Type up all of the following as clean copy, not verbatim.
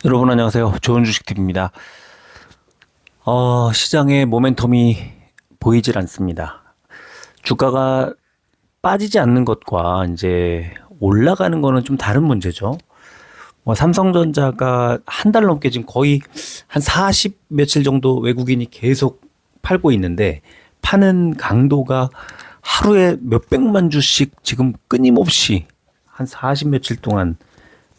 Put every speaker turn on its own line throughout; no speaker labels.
여러분 안녕하세요. 좋은 주식팁입니다. 시장의 모멘텀이 보이질 않습니다. 주가가 빠지지 않는 것과 이제 올라가는 거는 좀 다른 문제죠. 삼성전자가 한 달 넘게 지금 거의 한 40 며칠 정도 외국인이 계속 팔고 있는데 파는 강도가 하루에 몇백만 주씩 지금 끊임없이 한 40 며칠 동안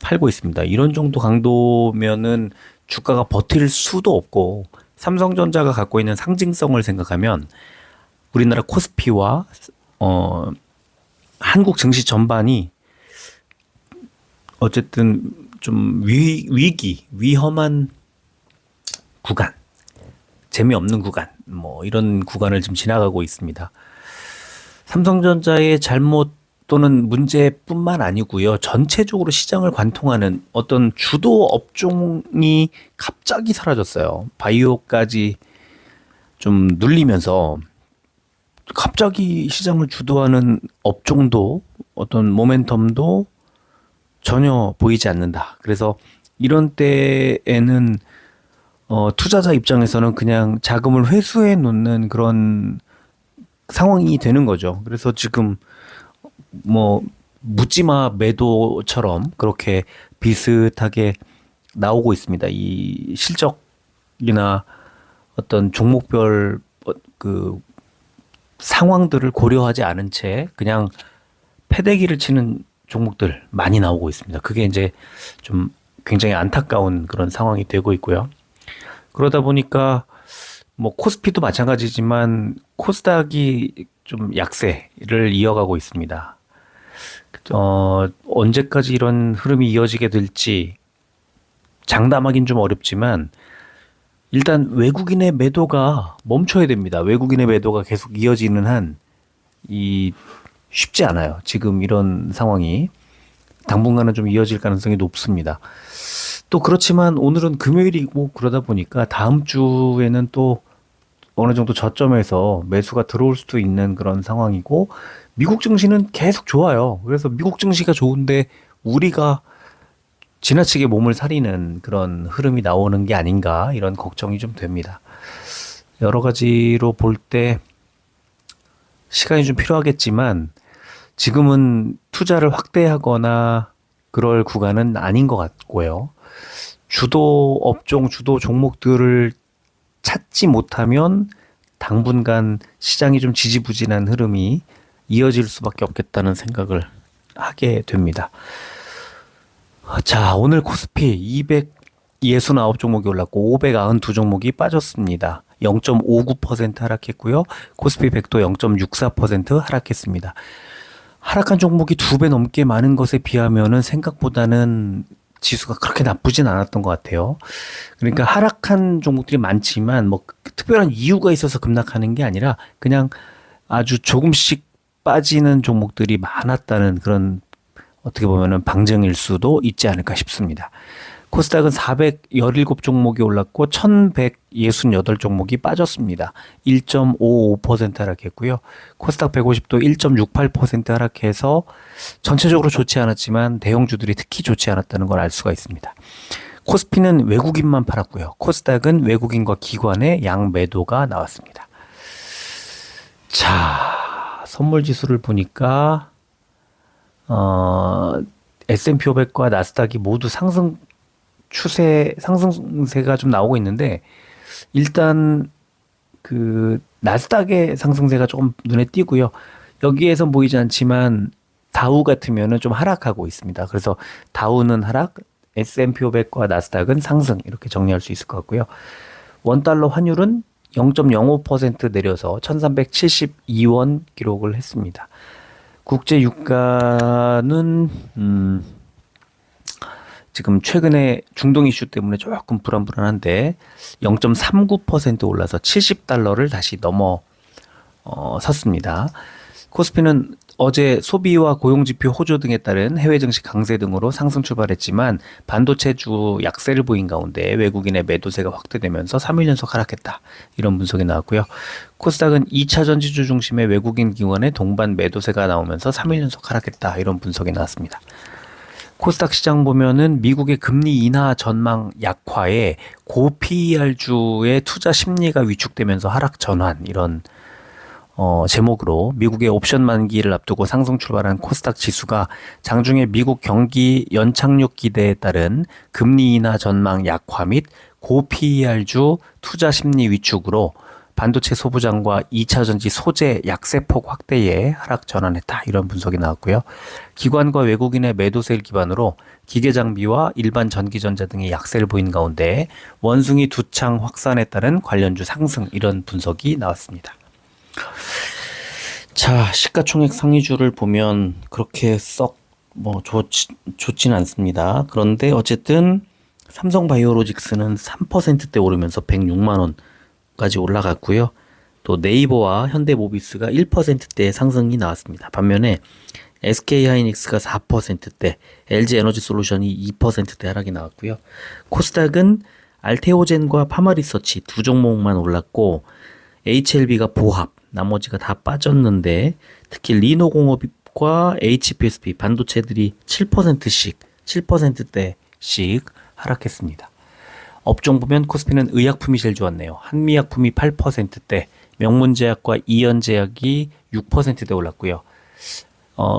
팔고 있습니다. 이런 정도 강도면은 주가가 버틸 수도 없고 삼성전자가 갖고 있는 상징성을 생각하면 우리나라 코스피와 어 한국 증시 전반이 어쨌든 좀 위험한 구간, 재미없는 구간, 뭐 이런 구간을 지금 지나가고 있습니다. 삼성전자의 잘못 또는 문제뿐만 아니고요. 전체적으로 시장을 관통하는 어떤 주도 업종이 갑자기 사라졌어요. 바이오까지 좀 눌리면서 갑자기 시장을 주도하는 업종도 어떤 모멘텀도 전혀 보이지 않는다. 그래서 이런 때에는 투자자 입장에서는 그냥 자금을 회수해 놓는 그런 상황이 되는 거죠. 그래서 지금 뭐 묻지마 매도처럼 그렇게 비슷하게 나오고 있습니다. 이 실적이나 어떤 종목별 그 상황들을 고려하지 않은 채 그냥 패대기를 치는 종목들 많이 나오고 있습니다. 그게 이제 좀 굉장히 안타까운 그런 상황이 되고 있고요. 그러다 보니까 뭐 코스피도 마찬가지지만 코스닥이 좀 약세를 이어가고 있습니다. 언제까지 이런 흐름이 이어지게 될지 장담하긴 좀 어렵지만 일단 외국인의 매도가 멈춰야 됩니다. 외국인의 매도가 계속 이어지는 한 이 쉽지 않아요. 지금 이런 상황이 당분간은 좀 이어질 가능성이 높습니다. 또 그렇지만 오늘은 금요일이고 그러다 보니까 다음 주에는 또 어느 정도 저점에서 매수가 들어올 수도 있는 그런 상황이고 미국 증시는 계속 좋아요. 그래서 미국 증시가 좋은데 우리가 지나치게 몸을 사리는 그런 흐름이 나오는 게 아닌가 이런 걱정이 좀 됩니다. 여러 가지로 볼 때 시간이 좀 필요하겠지만 지금은 투자를 확대하거나 그럴 구간은 아닌 것 같고요. 주도 업종, 주도 종목들을 찾지 못하면 당분간 시장이 좀 지지부진한 흐름이 이어질 수밖에 없겠다는 생각을 하게 됩니다. 자, 오늘 코스피 269 종목이 올랐고 592 종목이 빠졌습니다. 0.59% 하락했고요. 코스피 100도 0.64% 하락했습니다. 하락한 종목이 2배 넘게 많은 것에 비하면은 생각보다는 지수가 그렇게 나쁘진 않았던 것 같아요. 그러니까 하락한 종목들이 많지만 뭐 특별한 이유가 있어서 급락하는 게 아니라 그냥 아주 조금씩 빠지는 종목들이 많았다는 그런 어떻게 보면은 방증일 수도 있지 않을까 싶습니다. 코스닥은 417 종목이 올랐고 1168 종목이 빠졌습니다. 1.55% 하락했고요. 코스닥 150도 1.68% 하락해서 전체적으로 좋지 않았지만 대형주들이 특히 좋지 않았다는 걸 알 수가 있습니다. 코스피는 외국인만 팔았고요. 코스닥은 외국인과 기관의 양매도가 나왔습니다. 자, 선물 지수를 보니까 S&P 500과 나스닥이 모두 상승세가 좀 나오고 있는데, 일단, 나스닥의 상승세가 조금 눈에 띄고요. 여기에선 보이지 않지만, 다우 같으면은 좀 하락하고 있습니다. 그래서 다우는 하락, S&P 500과 나스닥은 상승, 이렇게 정리할 수 있을 것 같고요. 원달러 환율은 0.05% 내려서 1372원 기록을 했습니다. 국제 유가는 지금 최근에 중동 이슈 때문에 조금 불안불안한데 0.39% 올라서 70달러를 다시 넘어 섰습니다. 코스피는 어제 소비와 고용지표 호조 등에 따른 해외 증시 강세 등으로 상승 출발했지만 반도체주 약세를 보인 가운데 외국인의 매도세가 확대되면서 3일 연속 하락했다. 이런 분석이 나왔고요. 코스닥은 2차 전지주 중심의 외국인 기관의 동반 매도세가 나오면서 3일 연속 하락했다. 이런 분석이 나왔습니다. 코스닥 시장 보면은 미국의 금리 인하 전망 약화에 고 PER주의 투자 심리가 위축되면서 하락 전환 이런 제목으로 미국의 옵션 만기를 앞두고 상승 출발한 코스닥 지수가 장중에 미국 경기 연착륙 기대에 따른 금리 인하 전망 약화 및 고 PER주 투자 심리 위축으로 반도체 소부장과 2차 전지 소재 약세폭 확대에 하락 전환했다. 이런 분석이 나왔고요. 기관과 외국인의 매도세를 기반으로 기계 장비와 일반 전기전자 등의 약세를 보인 가운데 원숭이 두창 확산에 따른 관련주 상승 이런 분석이 나왔습니다. 자, 시가총액 상위주를 보면 그렇게 썩 좋지는 않습니다. 그런데 어쨌든 삼성바이오로직스는 3%대 오르면서 106만 원까지 올라갔고요. 또 네이버와 현대모비스가 1%대 상승이 나왔습니다. 반면에 SK하이닉스가 4%대, LG에너지솔루션이 2%대 하락이 나왔고요. 코스닥은 알테오젠과 파마리서치 두 종목만 올랐고 HLB가 보합, 나머지가 다 빠졌는데 특히 리노공업과 HPSP 반도체들이 7%대씩 하락했습니다. 업종 보면 코스피는 의약품이 제일 좋았네요. 한미약품이 8%대, 명문제약과 이연제약이 6%대 올랐고요.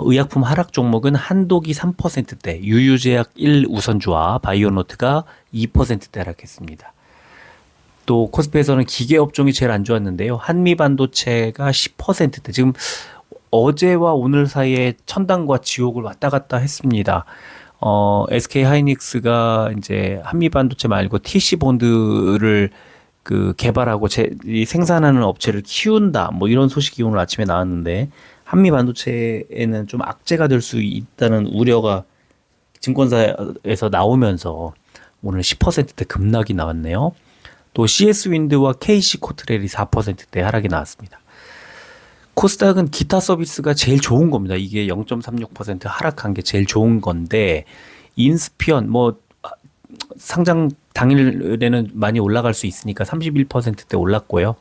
의약품 하락 종목은 한독이 3%대, 유유제약 1우선주와 바이오노트가 2%대 하락했습니다. 또 코스피에서는 기계업종이 제일 안 좋았는데요. 한미반도체가 10%대, 지금 어제와 오늘 사이에 천당과 지옥을 왔다 갔다 했습니다. SK하이닉스가 이제 한미반도체 말고 TC본드를 개발하고 생산하는 업체를 키운다. 뭐 이런 소식이 오늘 아침에 나왔는데 한미반도체에는 좀 악재가 될 수 있다는 우려가 증권사에서 나오면서 오늘 10%대 급락이 나왔네요. 또 CS윈드와 KC코트렐이 4%대 하락이 나왔습니다. 코스닥은 기타 서비스가 제일 좋은 겁니다. 이게 0.36% 하락한 게 제일 좋은 건데 인스피언 상장 당일에는 많이 올라갈 수 있으니까 31%대 올랐고요.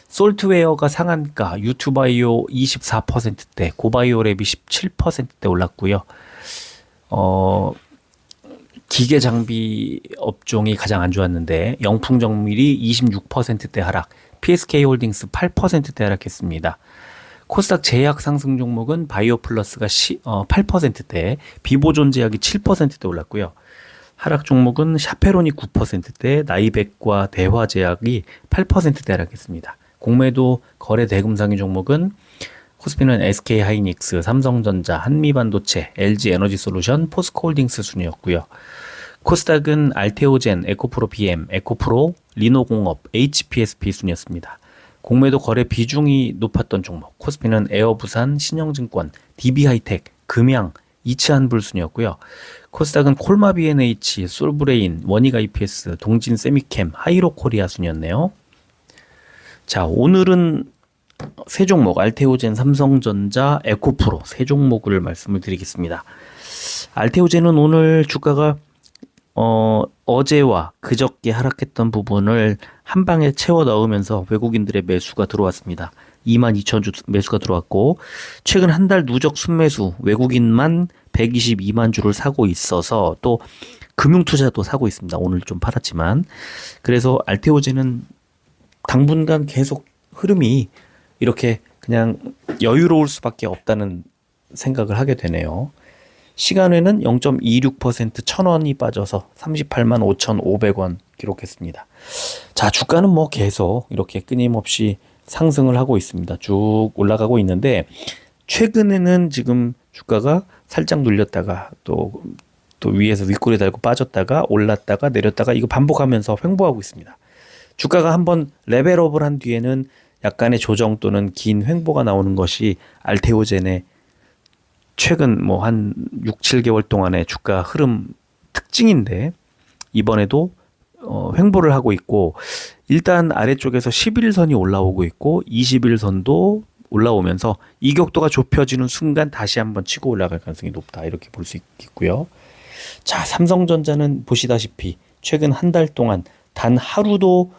솔트웨어가 상한가, 유투바이오 24%대, 고바이오랩이 17%대 올랐고요. 기계 장비 업종이 가장 안 좋았는데 영풍정밀이 26%대 하락, PSK홀딩스 8%대 하락했습니다. 코스닥 제약 상승 종목은 바이오플러스가 8%대, 비보존제약이 7%대 올랐고요. 하락 종목은 샤페론이 9%대, 나이백과 대화제약이 8%대 하락했습니다. 공매도 거래 대금상위 종목은 코스피는 SK하이닉스, 삼성전자, 한미반도체, LG에너지솔루션, 포스코홀딩스 순이었고요. 코스닥은 알테오젠, 에코프로 BM, 에코프로, 리노공업, HPSP 순이었습니다. 공매도 거래 비중이 높았던 종목, 코스피는 에어부산, 신영증권, DB하이텍, 금양, 이츠한불 순이었고요. 코스닥은 콜마 B&H, 솔브레인, 원익 IPS, 동진 세미캠, 하이로코리아 순이었네요. 자, 오늘은 세 종목, 알테오젠, 삼성전자, 에코프로 세 종목을 말씀을 드리겠습니다. 알테오젠은 오늘 주가가 어제와 그저께 하락했던 부분을 한 방에 채워 넣으면서 외국인들의 매수가 들어왔습니다. 22,000주 매수가 들어왔고 최근 한 달 누적 순매수 외국인만 122만 주를 사고 있어서 또 금융투자도 사고 있습니다. 오늘 좀 팔았지만 그래서 알테오젠은 당분간 계속 흐름이 이렇게 그냥 여유로울 수밖에 없다는 생각을 하게 되네요. 시간에는 0.26% 1,000원이 빠져서 38만 5,500원 기록했습니다. 자, 주가는 계속 이렇게 끊임없이 상승을 하고 있습니다. 쭉 올라가고 있는데 최근에는 지금 주가가 살짝 눌렸다가 또 위에서 윗꼬리 달고 빠졌다가 올랐다가 내렸다가 이거 반복하면서 횡보하고 있습니다. 주가가 한번 레벨업을 한 뒤에는 약간의 조정 또는 긴 횡보가 나오는 것이 알테오젠의 최근 한 6, 7개월 동안의 주가 흐름 특징인데 이번에도 횡보를 하고 있고 일단 아래쪽에서 11선이 올라오고 있고 21선도 올라오면서 이격도가 좁혀지는 순간 다시 한번 치고 올라갈 가능성이 높다 이렇게 볼 수 있겠고요. 자, 삼성전자는 보시다시피 최근 한 달 동안 단 하루도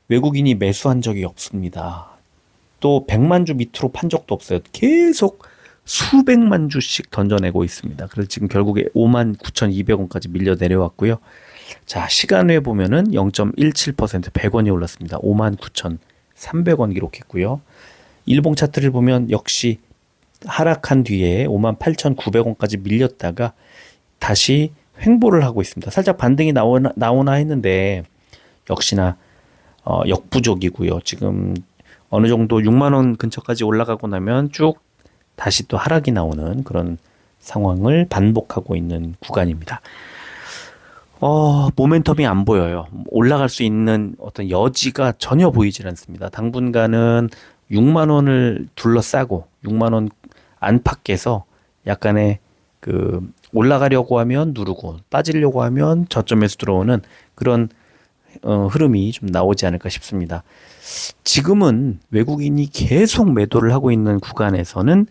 외국인이 매수한 적이 없습니다. 또 100만 주 밑으로 판 적도 없어요. 계속 수백만 주씩 던져내고 있습니다. 그래서 지금 결국에 59,200원까지 밀려 내려왔고요. 자, 시간외 보면은 0.17% 100원이 올랐습니다. 59,300원 기록했고요. 일봉 차트를 보면 역시 하락한 뒤에 58,900원까지 밀렸다가 다시 횡보를 하고 있습니다. 살짝 반등이 나오나 했는데 역시나 역부족이고요. 지금 어느 정도 6만 원 근처까지 올라가고 나면 쭉 다시 또 하락이 나오는 그런 상황을 반복하고 있는 구간입니다. 모멘텀이 안 보여요. 올라갈 수 있는 어떤 여지가 전혀 보이질 않습니다. 당분간은 6만 원을 둘러싸고 6만 원 안팎에서 약간의 올라가려고 하면 누르고 빠지려고 하면 저점에서 들어오는 그런 흐름이 좀 나오지 않을까 싶습니다. 지금은 외국인이 계속 매도를 하고 있는 구간에서는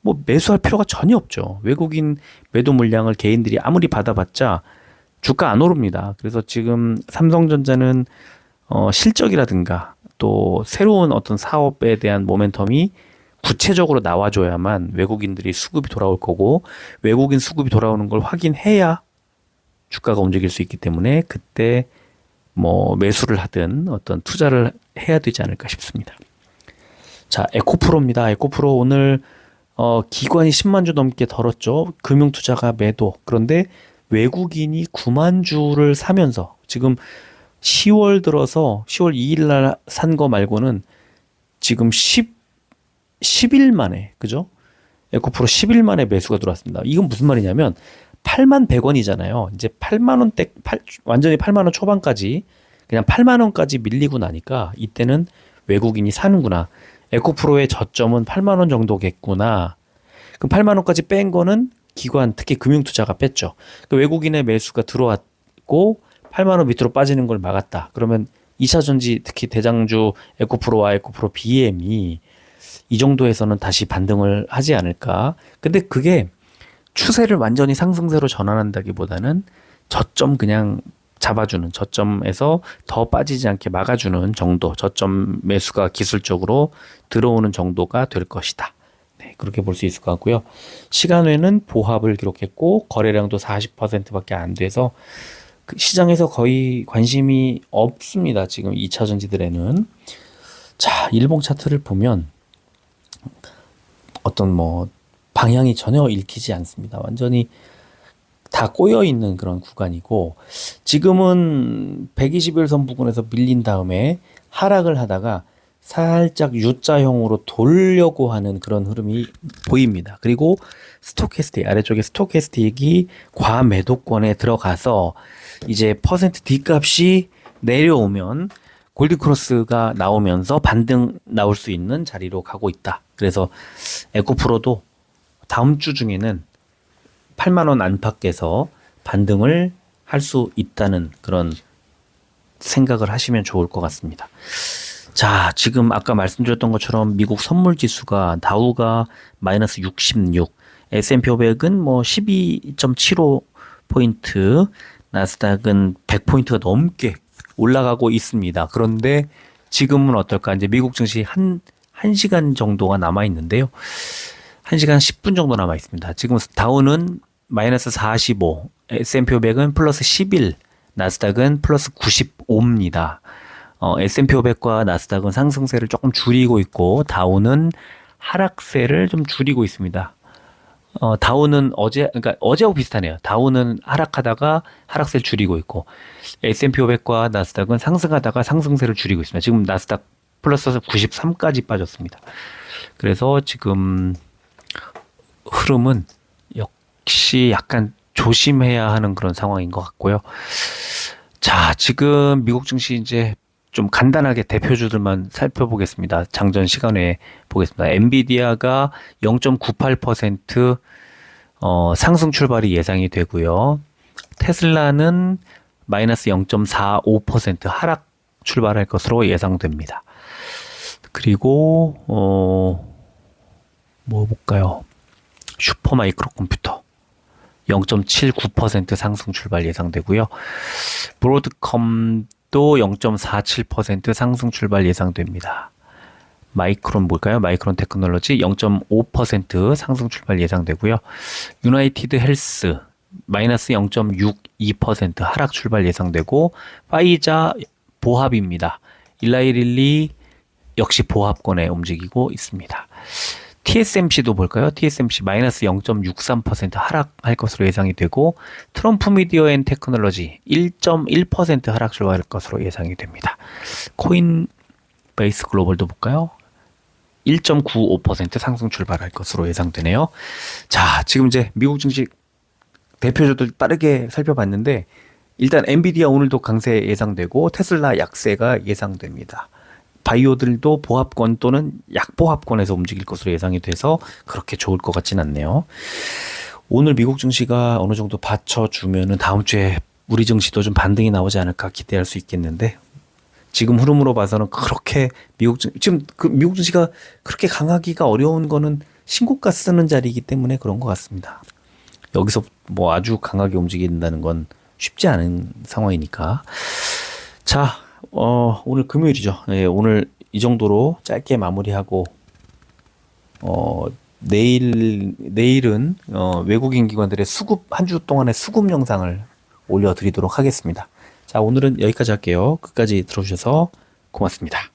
뭐 매수할 필요가 전혀 없죠. 외국인 매도 물량을 개인들이 아무리 받아봤자 주가 안 오릅니다. 그래서 지금 삼성전자는 실적이라든가 또 새로운 어떤 사업에 대한 모멘텀이 구체적으로 나와줘야만 외국인들이 수급이 돌아올 거고, 외국인 수급이 돌아오는 걸 확인해야 주가가 움직일 수 있기 때문에 그때 뭐 매수를 하든 어떤 투자를 해야 되지 않을까 싶습니다. 자, 에코프로입니다. 에코프로 오늘 기관이 10만 주 넘게 덜었죠. 금융투자가 매도. 그런데 외국인이 9만 주를 사면서 지금 10월 들어서 10월 2일 날 산 거 말고는 지금 10일 만에, 그죠? 에코프로 10일 만에 매수가 들어왔습니다. 이건 무슨 말이냐면 8만 100원이잖아요. 이제 8만 원대, 완전히 8만 원 초반까지 그냥 8만 원까지 밀리고 나니까 이때는 외국인이 사는구나. 에코프로의 저점은 8만 원 정도겠구나. 그럼 8만 원까지 뺀 거는 기관, 특히 금융투자가 뺐죠. 그 외국인의 매수가 들어왔고 8만 원 밑으로 빠지는 걸 막았다. 그러면 2차전지, 특히 대장주 에코프로와 에코프로 BM이 이 정도에서는 다시 반등을 하지 않을까. 근데 그게 추세를 완전히 상승세로 전환한다기보다는 저점 그냥 잡아주는, 저점에서 더 빠지지 않게 막아주는 정도, 저점 매수가 기술적으로 들어오는 정도가 될 것이다. 네, 그렇게 볼 수 있을 것 같고요. 시간외는 보합을 기록했고 거래량도 40%밖에 안 돼서 시장에서 거의 관심이 없습니다. 지금 2차 전지들에는. 자, 일봉 차트를 보면 어떤 뭐 방향이 전혀 읽히지 않습니다. 완전히 다 꼬여 있는 그런 구간이고, 지금은 120일선 부근에서 밀린 다음에 하락을 하다가 살짝 U자형으로 돌려고 하는 그런 흐름이 보입니다. 그리고 스토캐스틱, 아래쪽에 스토캐스틱이 과매도권에 들어가서 이제 퍼센트 D값이 내려오면 골든크로스가 나오면서 반등 나올 수 있는 자리로 가고 있다. 그래서 에코프로도 다음 주 중에는 8만 원 안팎에서 반등을 할 수 있다는 그런 생각을 하시면 좋을 것 같습니다. 자, 지금 아까 말씀드렸던 것처럼 미국 선물 지수가 다우가 마이너스 66, S&P 500은 뭐 12.75포인트, 나스닥은 100포인트가 넘게 올라가고 있습니다. 그런데 지금은 어떨까? 이제 미국 증시 1시간 정도가 남아 있는데요. 1시간 10분 정도 남아 있습니다. 지금 다우는 마이너스 45, S&P 500은 플러스 11, 나스닥은 플러스 95입니다. S&P 500과 나스닥은 상승세를 조금 줄이고 있고 다우는 하락세를 좀 줄이고 있습니다. 다우는 그러니까 어제하고 비슷하네요. 다우는 하락하다가 하락세를 줄이고 있고 S&P 500과 나스닥은 상승하다가 상승세를 줄이고 있습니다. 지금 나스닥 플러스 93까지 빠졌습니다. 그래서 지금 흐름은 역시 약간 조심해야 하는 그런 상황인 것 같고요. 자, 지금 미국 증시 이제 좀 간단하게 대표주들만 살펴보겠습니다. 장전 시간에 보겠습니다. 엔비디아가 0.98% 상승 출발이 예상이 되고요. 테슬라는 마이너스 0.45% 하락 출발할 것으로 예상됩니다. 그리고 뭐 볼까요? 슈퍼마이크로 컴퓨터 0.79% 상승 출발 예상되고요. 브로드컴도 0.47% 상승 출발 예상됩니다. 마이크론 뭘까요? 마이크론 테크놀로지 0.5% 상승 출발 예상되고요. 유나이티드 헬스 마이너스 0.62% 하락 출발 예상되고, 파이자 보합입니다. 일라이릴리 역시 보합권에 움직이고 있습니다. TSMC도 볼까요? TSMC 마이너스 0.63% 하락할 것으로 예상이 되고, 트럼프 미디어 앤 테크놀로지 1.1% 하락 출발할 것으로 예상이 됩니다. 코인 베이스 글로벌도 볼까요? 1.95% 상승 출발할 것으로 예상되네요. 자, 지금 이제 미국 증시 대표주들 빠르게 살펴봤는데, 일단 엔비디아 오늘도 강세 예상되고 테슬라 약세가 예상됩니다. 바이오들도 보합권 또는 약보합권에서 움직일 것으로 예상이 돼서 그렇게 좋을 것 같진 않네요. 오늘 미국 증시가 어느 정도 받쳐주면은 다음 주에 우리 증시도 좀 반등이 나오지 않을까 기대할 수 있겠는데, 지금 흐름으로 봐서는 그렇게 지금 그 미국 증시가 그렇게 강하기가 어려운 거는 신고가 쓰는 자리이기 때문에 그런 것 같습니다. 여기서 뭐 아주 강하게 움직인다는 건 쉽지 않은 상황이니까. 자, 오늘 금요일이죠. 예, 오늘 이 정도로 짧게 마무리하고, 내일은, 외국인 기관들의 수급, 한 주 동안의 수급 영상을 올려드리도록 하겠습니다. 자, 오늘은 여기까지 할게요. 끝까지 들어주셔서 고맙습니다.